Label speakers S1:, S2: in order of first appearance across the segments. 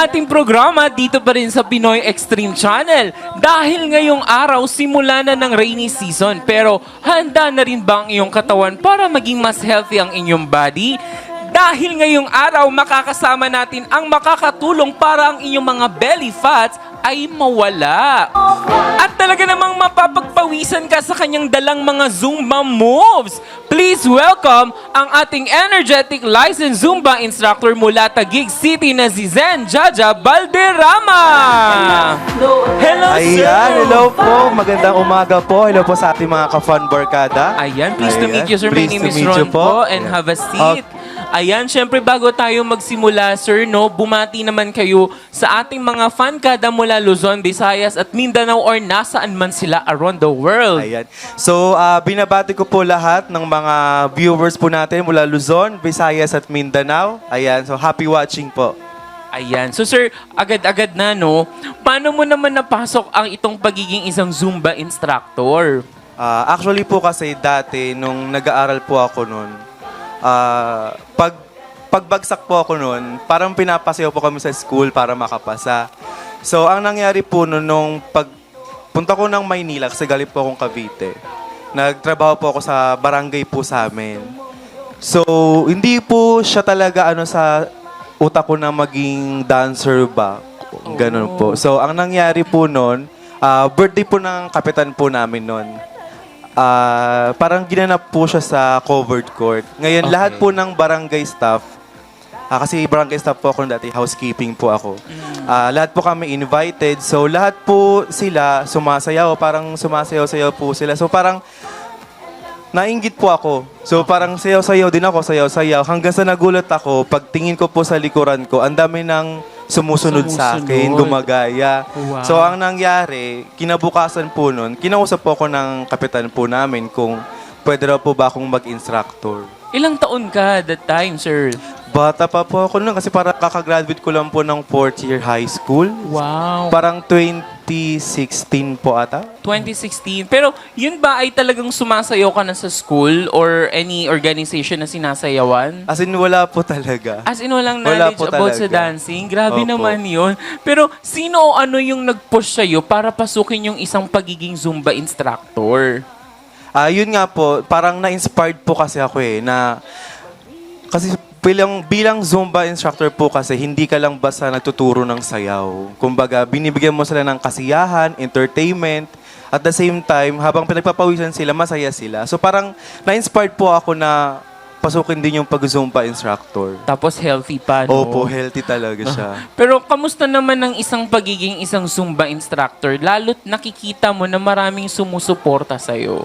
S1: ating programa dito pa rin sa Pinoy Extreme Channel. Dahil ngayong araw, simula na ng rainy season. Pero handa na rin ba ang iyong katawan para maging mas healthy ang inyong body? Dahil ngayong araw, makakasama natin ang makakatulong para ang inyong mga belly fats ay mawala. At talaga namang mapapagpawisan ka sa kanyang dalang mga Zumba moves. Please welcome ang ating energetic licensed Zumba instructor mula Taguig City na si Zen Jaja Balderrama. Hello, sir!
S2: Ayan, hello po. Magandang umaga po. Hello po sa ating mga ka-fun barkada.
S1: Ayan, pleased to meet you, sir. My
S2: Pleased
S1: name
S2: to
S1: is
S2: meet
S1: Ron
S2: you
S1: po and have a seat. Ayan, syempre bago tayo magsimula, sir, no, bumati naman kayo sa ating mga fankada mula Luzon, Visayas at Mindanao or nasaan man sila around the world.
S2: Ayan. So, binabati ko po lahat ng mga viewers po natin mula Luzon, Visayas at Mindanao. Ayan, so happy watching po.
S1: Ayan. So, sir, agad-agad na, no, paano mo naman napasok ang itong pagiging isang Zumba instructor?
S2: Actually po kasi dati, nung nag-aaral po ako noon, pagbagsak po ako noon, parang pinapasayaw po kami sa school para makapasa. So, ang nangyari po noon, nung pagpunta ko ng Maynila, kasi galing po akong Cavite, nagtrabaho po ako sa barangay po sa amin. So, hindi po siya talaga sa utak ko na maging dancer ba. Ganun po. So, ang nangyari po noon, birthday po ng kapitan po namin noon. Parang ginanap po siya sa covered court. Ngayon,
S1: Okay.
S2: lahat po ng barangay staff, kasi barangay staff po ako dati, housekeeping po ako. Lahat po kami invited. So, lahat po sila sumasayaw. Parang sumasayaw-sayaw po sila. So, parang nainggit po ako. So, parang sayaw-sayaw din ako, sayaw-sayaw. Hanggang sa nagulat ako, pagtingin ko po sa likuran ko, ang dami ng sumusunod sa akin, gumagaya.
S1: Wow.
S2: So, ang nangyari, kinabukasan po nun, kinausap po ako ng kapitan po namin kung pwede raw po ba akong mag-instructor.
S1: Ilang taon ka that time, sir?
S2: Bata pa po ako nun kasi parang kakagraduate ko lang po ng 4th year high school.
S1: Wow.
S2: Parang 2016 po ata.
S1: 2016. Pero yun ba ay talagang sumasayaw ka na sa school or any organization na sinasayawan?
S2: As in, wala po talaga.
S1: As in, walang
S2: Wala
S1: knowledge
S2: po
S1: about sa
S2: talaga.
S1: dancing. Grabe
S2: Opo.
S1: naman yun. Pero sino o ano yung nag-push sa'yo para pasukin yung isang pagiging Zumba instructor?
S2: Yun nga po, parang na-inspired po kasi ako kasi bilang Zumba instructor po kasi, hindi ka lang basta nagtuturo ng sayaw. Kumbaga, binibigyan mo sila ng kasiyahan, entertainment, at the same time, habang pinagpapawisan sila, masaya sila. So parang na-inspired po ako na pasukin din yung pag-Zumba instructor.
S1: Tapos healthy pa, no?
S2: Opo, healthy talaga siya.
S1: Pero kamusta naman ang isang pagiging isang Zumba instructor? Lalo't nakikita mo na maraming sumusuporta sa'yo.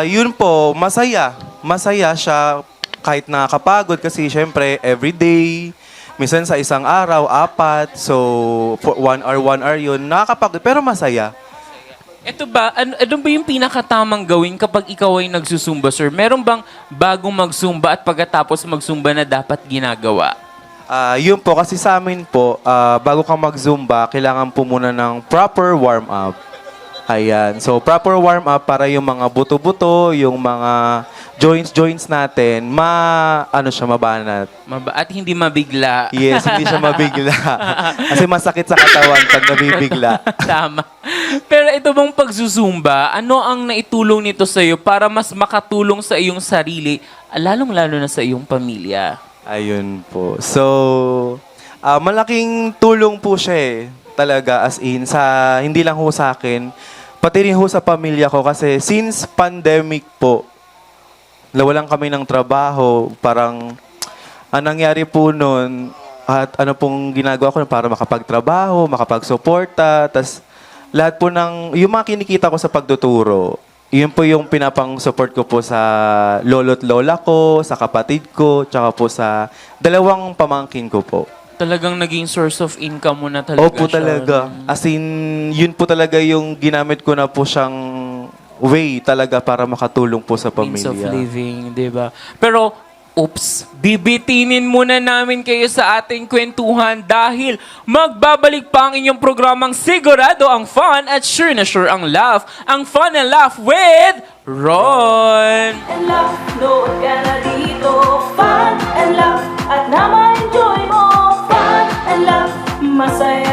S2: Yun po, masaya. Masaya siya kahit nakakapagod kasi syempre everyday, minsan sa isang araw, 4. So, 1 hour yun. Nakakapagod, pero masaya.
S1: Ito ba, ano ba yung pinakatamang gawin kapag ikaw ay nagsusumba, sir? Meron bang bagong magsumba at pagkatapos magsumba na dapat ginagawa?
S2: Yun po, kasi sa amin po, bago ka mag-Zumba, kailangan po muna ng proper warm-up. Ayan. So, proper warm-up para yung mga buto-buto, yung mga joints natin, mabanat.
S1: At hindi mabigla.
S2: Yes, hindi siya mabigla. Kasi masakit sa katawan pag nabibigla.
S1: Tama. Pero ito bang pagsusumba, ano ang naitulong nito sa iyo para mas makatulong sa iyong sarili, lalong-lalo na sa iyong pamilya?
S2: Ayun po. So, malaking tulong po siya talaga, as in, hindi lang ho sa akin, pati rin ho sa pamilya ko kasi since pandemic po, nawalan kami ng trabaho, parang ang nangyari po noon, at ano pong ginagawa ko para makapagtrabaho, makapagsuporta, tas lahat po yung mga kinikita ko sa pagtuturo, yun po yung pinapang-support ko po sa lolo't lola ko, sa kapatid ko, tsaka po sa 2 pamangkin ko po.
S1: Talagang naging source of income mo na talaga
S2: Opo,
S1: siya.
S2: talaga. As in, yun po talaga yung ginamit ko na po siyang way talaga para makatulong po sa
S1: Means of
S2: pamilya.
S1: living, di ba? Pero, oops, bibitinin muna namin kayo sa ating kwentuhan dahil magbabalik pa ang inyong programang sigurado ang fun at sure na sure ang laugh. Ang fun and laugh with Ron!
S3: And laugh, nood ka na dito. Fun and laugh, at na ma-enjoy mo. Fun and laugh, mas masaya